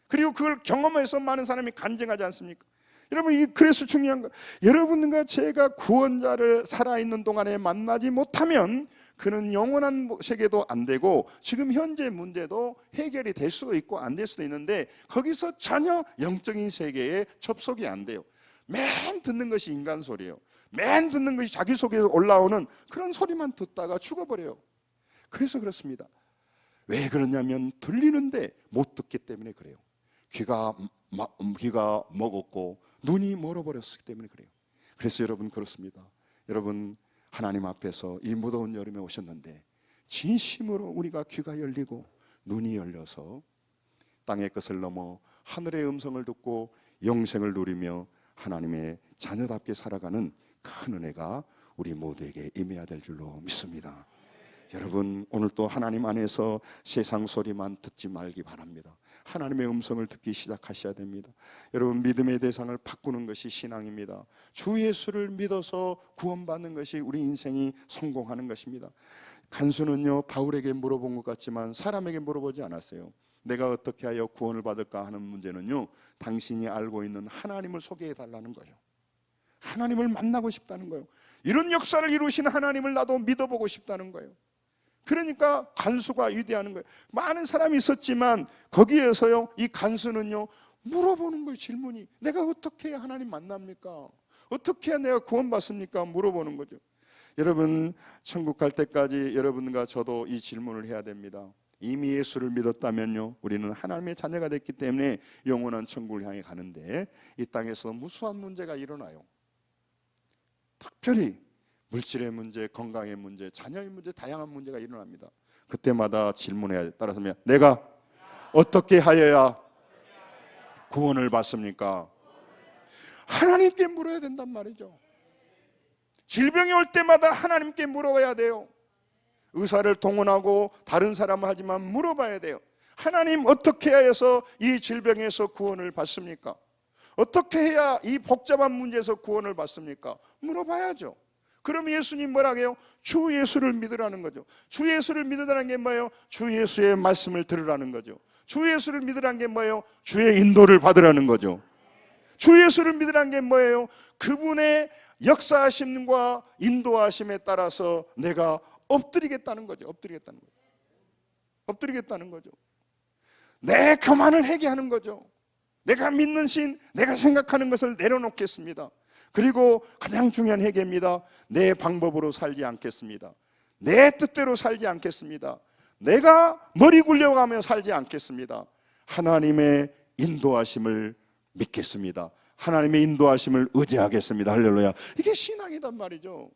그리고 그걸 경험해서 많은 사람이 간증하지 않습니까? 여러분, 그래서 중요한 거, 여러분과 제가 구원자를 살아있는 동안에 만나지 못하면 그는 영원한 세계도 안 되고 지금 현재 문제도 해결이 될 수도 있고 안 될 수도 있는데 거기서 전혀 영적인 세계에 접속이 안 돼요. 맨 듣는 것이 인간 소리예요. 맨 듣는 것이 자기 속에서 올라오는 그런 소리만 듣다가 죽어버려요. 그래서 그렇습니다. 왜 그러냐면 들리는데 못 듣기 때문에 그래요. 귀가 먹었고 눈이 멀어버렸기 때문에 그래요. 그래서 여러분, 그렇습니다. 여러분, 하나님 앞에서 이 무더운 여름에 오셨는데 진심으로 우리가 귀가 열리고 눈이 열려서 땅의 것을 넘어 하늘의 음성을 듣고 영생을 누리며 하나님의 자녀답게 살아가는 큰 은혜가 우리 모두에게 임해야 될 줄로 믿습니다. 여러분, 오늘 또 하나님 안에서 세상 소리만 듣지 말기 바랍니다. 하나님의 음성을 듣기 시작하셔야 됩니다. 여러분, 믿음의 대상을 바꾸는 것이 신앙입니다. 주 예수를 믿어서 구원받는 것이 우리 인생이 성공하는 것입니다. 간수는요, 바울에게 물어본 것 같지만 사람에게 물어보지 않았어요. 내가 어떻게 하여 구원을 받을까 하는 문제는요, 당신이 알고 있는 하나님을 소개해 달라는 거예요. 하나님을 만나고 싶다는 거예요. 이런 역사를 이루시는 하나님을 나도 믿어보고 싶다는 거예요. 그러니까 간수가 위대한 거예요. 많은 사람이 있었지만 거기에서요, 이 간수는요, 물어보는 거예요. 질문이, 내가 어떻게 해야 하나님 만납니까? 어떻게 해야 내가 구원받습니까? 물어보는 거죠. 여러분, 천국 갈 때까지 여러분과 저도 이 질문을 해야 됩니다. 이미 예수를 믿었다면요, 우리는 하나님의 자녀가 됐기 때문에 영원한 천국을 향해 가는데 이 땅에서 무수한 문제가 일어나요. 특별히 물질의 문제, 건강의 문제, 자녀의 문제, 다양한 문제가 일어납니다. 그때마다 질문해야 돼. 따라서 내가 어떻게 하여야 구원을 받습니까? 하나님께 물어야 된단 말이죠. 질병이 올 때마다 하나님께 물어봐야 돼요. 의사를 동원하고 다른 사람을 하지만 물어봐야 돼요. 하나님, 어떻게 해서 이 질병에서 구원을 받습니까? 어떻게 해야 이 복잡한 문제에서 구원을 받습니까? 물어봐야죠. 그럼 예수님 뭐라고 해요? 주 예수를 믿으라는 거죠. 주 예수를 믿으라는 게 뭐예요? 주 예수의 말씀을 들으라는 거죠. 주 예수를 믿으라는 게 뭐예요? 주의 인도를 받으라는 거죠. 주 예수를 믿으라는 게 뭐예요? 그분의 역사하심과 인도하심에 따라서 내가 엎드리겠다는 거죠. 엎드리겠다는 거죠. 내 교만을 회개하는 거죠. 내가 믿는 신, 내가 생각하는 것을 내려놓겠습니다. 그리고 가장 중요한 회개입니다. 내 방법으로 살지 않겠습니다. 내 뜻대로 살지 않겠습니다. 내가 머리 굴려가며 살지 않겠습니다. 하나님의 인도하심을 믿겠습니다. 하나님의 인도하심을 의지하겠습니다. 할렐루야. 이게 신앙이단 말이죠.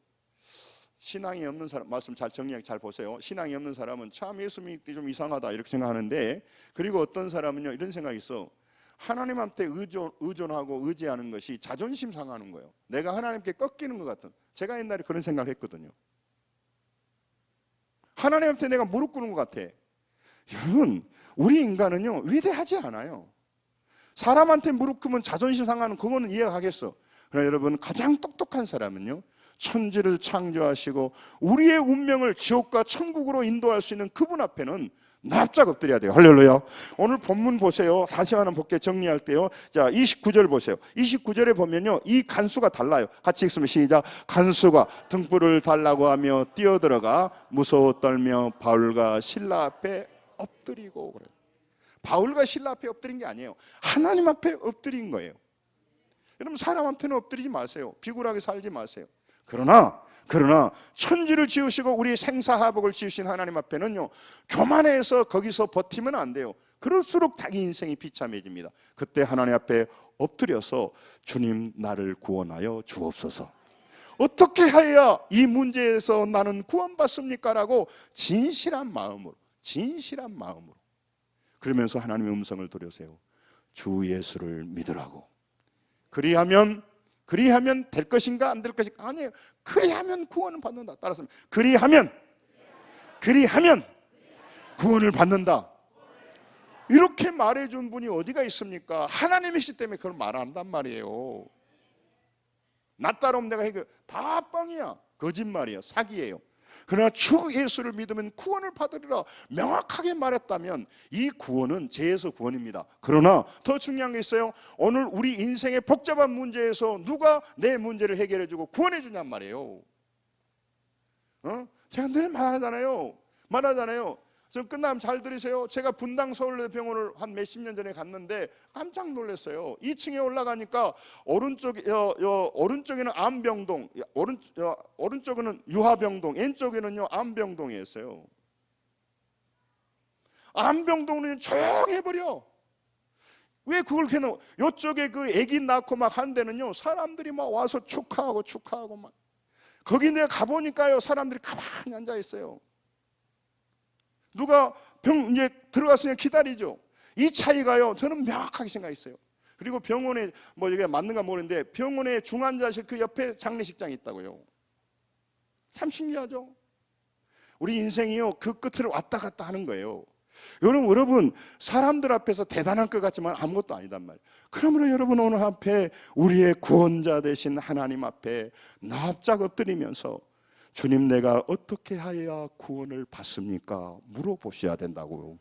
신앙이 없는 사람, 말씀 잘 정리하게 잘 보세요. 신앙이 없는 사람은 참 예수 믿기 좀 이상하다 이렇게 생각하는데, 그리고 어떤 사람은요, 이런 생각이 있어. 하나님한테 의존하고 의지하는 것이 자존심 상하는 거예요. 내가 하나님께 꺾이는 것 같은. 제가 옛날에 그런 생각을 했거든요. 하나님한테 내가 무릎 꿇는 것 같아. 여러분, 우리 인간은요 위대하지 않아요. 사람한테 무릎 꿇으면 자존심 상하는 그거는 이해하겠어. 그러나 여러분, 가장 똑똑한 사람은요 천지를 창조하시고 우리의 운명을 지옥과 천국으로 인도할 수 있는 그분 앞에는 납작 엎드려야 돼요. 할렐루야. 오늘 본문 보세요. 다시 한번 볼게요. 정리할 때요. 자, 29절 보세요. 29절에 보면요, 이 간수가 달라요. 같이 읽으면 시작. 간수가 등불을 달라고 하며 뛰어들어가 무서워 떨며 바울과 실라 앞에 엎드리고 그래요. 바울과 실라 앞에 엎드린 게 아니에요. 하나님 앞에 엎드린 거예요. 여러분, 사람한테는 엎드리지 마세요. 비굴하게 살지 마세요. 그러나 천지를 지으시고 우리 생사화복을 지으신 하나님 앞에는요 교만해서 거기서 버티면 안 돼요. 그럴수록 자기 인생이 비참해집니다. 그때 하나님 앞에 엎드려서 주님, 나를 구원하여 주옵소서. 어떻게 해야 이 문제에서 나는 구원받습니까? 라고 진실한 마음으로 그러면서 하나님의 음성을 들으세요. 주 예수를 믿으라고. 그리하면 될 것인가 안 될 것인가? 아니에요. 그리하면 구원을 받는다. 따라서 그리하면 구원을 받는다. 이렇게 말해준 분이 어디가 있습니까? 하나님이시기 때문에 그걸 말한단 말이에요. 나 따라오면 내가 해결, 다 뻥이야. 거짓말이야. 사기예요. 그러나 주 예수를 믿으면 구원을 받으리라 명확하게 말했다면 이 구원은 죄에서 구원입니다. 그러나 더 중요한 게 있어요. 오늘 우리 인생의 복잡한 문제에서 누가 내 문제를 해결해 주고 구원해 주냔 말이에요. 제가 늘 말하잖아요. 좀 끝나면 잘 들으세요. 제가 분당 서울대병원을 한 몇십 년 전에 갔는데 깜짝 놀랐어요. 2층에 올라가니까 오른쪽에는 암병동, 오른쪽에는 유하병동, 왼쪽에는요 암병동이었어요. 암병동은 조용해버려. 왜 그걸 해놓? 이쪽에 그 아기 낳고 막 하는 데는요 사람들이 막 와서 축하하고 막. 거기 내가 가보니까요 사람들이 가만히 앉아 있어요. 누가 이제 들어갔으면 기다리죠. 이 차이가요 저는 명확하게 생각했어요. 그리고 병원에 뭐 이게 맞는가 모르는데 병원에 중환자실 그 옆에 장례식장이 있다고요. 참 신기하죠. 우리 인생이요 그 끝을 왔다 갔다 하는 거예요. 여러분 사람들 앞에서 대단한 것 같지만 아무것도 아니단 말이에요. 그러므로 여러분 오늘 앞에 우리의 구원자 되신 하나님 앞에 납작 엎드리면서 주님, 내가 어떻게 해야 구원을 받습니까? 물어보셔야 된다고요.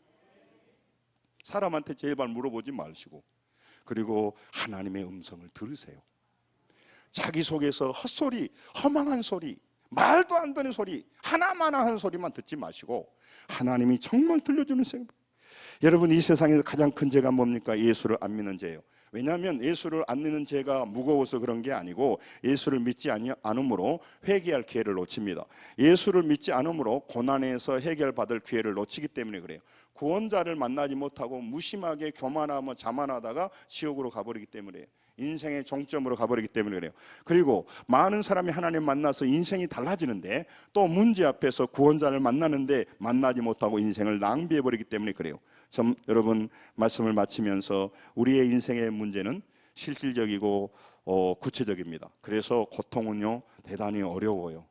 사람한테 제발 물어보지 마시고, 그리고 하나님의 음성을 들으세요. 자기 속에서 헛소리, 허망한 소리, 말도 안 되는 소리, 하나마나한 소리만 듣지 마시고 하나님이 정말 들려주는 생각. 여러분, 이 세상에서 가장 큰 죄가 뭡니까? 예수를 안 믿는 죄예요. 왜냐하면 예수를 안 믿는 죄가 무거워서 그런 게 아니고 예수를 믿지 않음으로 회개할 기회를 놓칩니다. 예수를 믿지 않음으로 고난에서 해결받을 기회를 놓치기 때문에 그래요. 구원자를 만나지 못하고 무심하게 교만하며 자만하다가 지옥으로 가버리기 때문에, 인생의 종점으로 가버리기 때문에 그래요. 그리고 많은 사람이 하나님 만나서 인생이 달라지는데 또 문제 앞에서 구원자를 만나는데 만나지 못하고 인생을 낭비해버리기 때문에 그래요. 여러분, 말씀을 마치면서 우리의 인생의 문제는 실질적이고 구체적입니다. 그래서 고통은요 대단히 어려워요.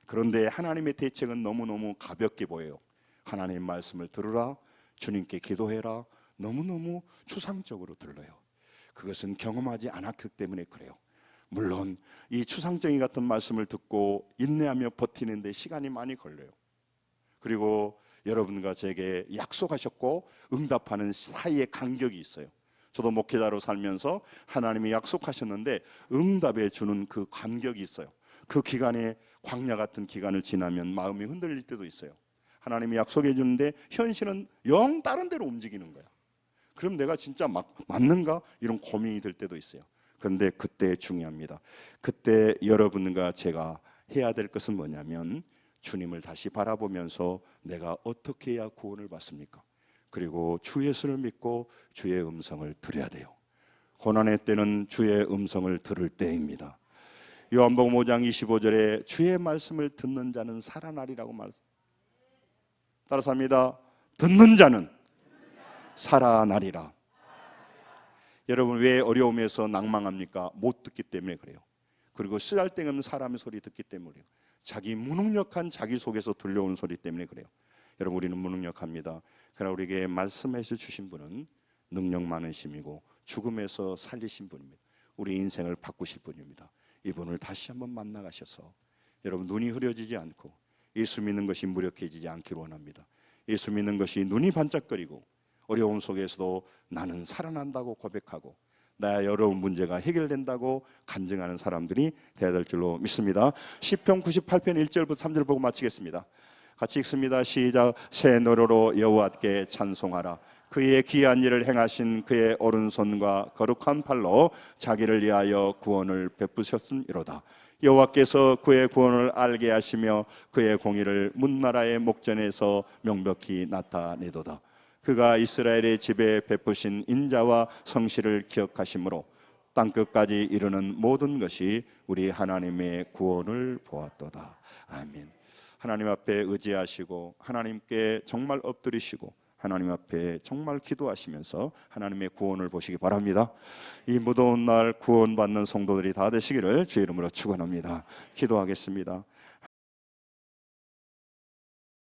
그런데 하나님의 대책은 너무너무 가볍게 보여요. 하나님의 말씀을 들으라, 주님께 기도해라. 너무너무 추상적으로 들려요. 그것은 경험하지 않았기 때문에 그래요. 물론 이 추상적인 같은 말씀을 듣고 인내하며 버티는데 시간이 많이 걸려요. 그리고 여러분과 제게 약속하셨고 응답하는 사이의 간격이 있어요. 저도 목회자로 살면서 하나님이 약속하셨는데 응답해 주는 그 간격이 있어요. 그 기간에 광야 같은 기간을 지나면 마음이 흔들릴 때도 있어요. 하나님이 약속해 주는데 현실은 영 다른 데로 움직이는 거야. 그럼 내가 진짜 맞는가? 이런 고민이 들 때도 있어요. 그런데 그때 중요합니다. 그때 여러분과 제가 해야 될 것은 뭐냐면 주님을 다시 바라보면서 내가 어떻게 해야 구원을 받습니까? 그리고 주 예수를 믿고 주의 음성을 들어야 돼요. 고난의 때는 주의 음성을 들을 때입니다. 요한복음 5장 25절에 주의 말씀을 듣는 자는 살아나리라고 말씀. 따라서 합니다. 듣는 자는 살아나리라. 여러분, 왜 어려움에서 낭망합니까? 못 듣기 때문에 그래요. 그리고 쓰잘데없는 사람의 소리 듣기 때문에 그래요. 자기 무능력한 자기 속에서 들려오는 소리 때문에 그래요. 여러분 우리는 무능력합니다. 그러나 우리에게 말씀해서 주신 분은 능력 많으심이고 죽음에서 살리신 분입니다. 우리 인생을 바꾸실 분입니다. 이분을 다시 한번 만나가셔서 여러분 눈이 흐려지지 않고 예수 믿는 것이 무력해지지 않기를 원합니다. 예수 믿는 것이 눈이 반짝거리고 어려움 속에서도 나는 살아난다고 고백하고 나의 어려운 문제가 해결된다고 간증하는 사람들이 되어야 될 줄로 믿습니다. 시편 98편 1절부터 3절 보고 마치겠습니다. 같이 읽습니다. 시작. 새 노래로 여호와께 찬송하라. 그의 귀한 일을 행하신 그의 오른손과 거룩한 팔로 자기를 위하여 구원을 베푸셨음이로다. 여호와께서 그의 구원을 알게 하시며 그의 공의를 문나라의 목전에서 명백히 나타내도다. 그가 이스라엘의 집에 베푸신 인자와 성실을 기억하심으로 땅끝까지 이르는 모든 것이 우리 하나님의 구원을 보았도다. 아멘. 하나님 앞에 의지하시고 하나님께 정말 엎드리시고 하나님 앞에 정말 기도하시면서 하나님의 구원을 보시기 바랍니다. 이 무더운 날 구원받는 성도들이 다 되시기를 주의 이름으로 축원합니다. 기도하겠습니다.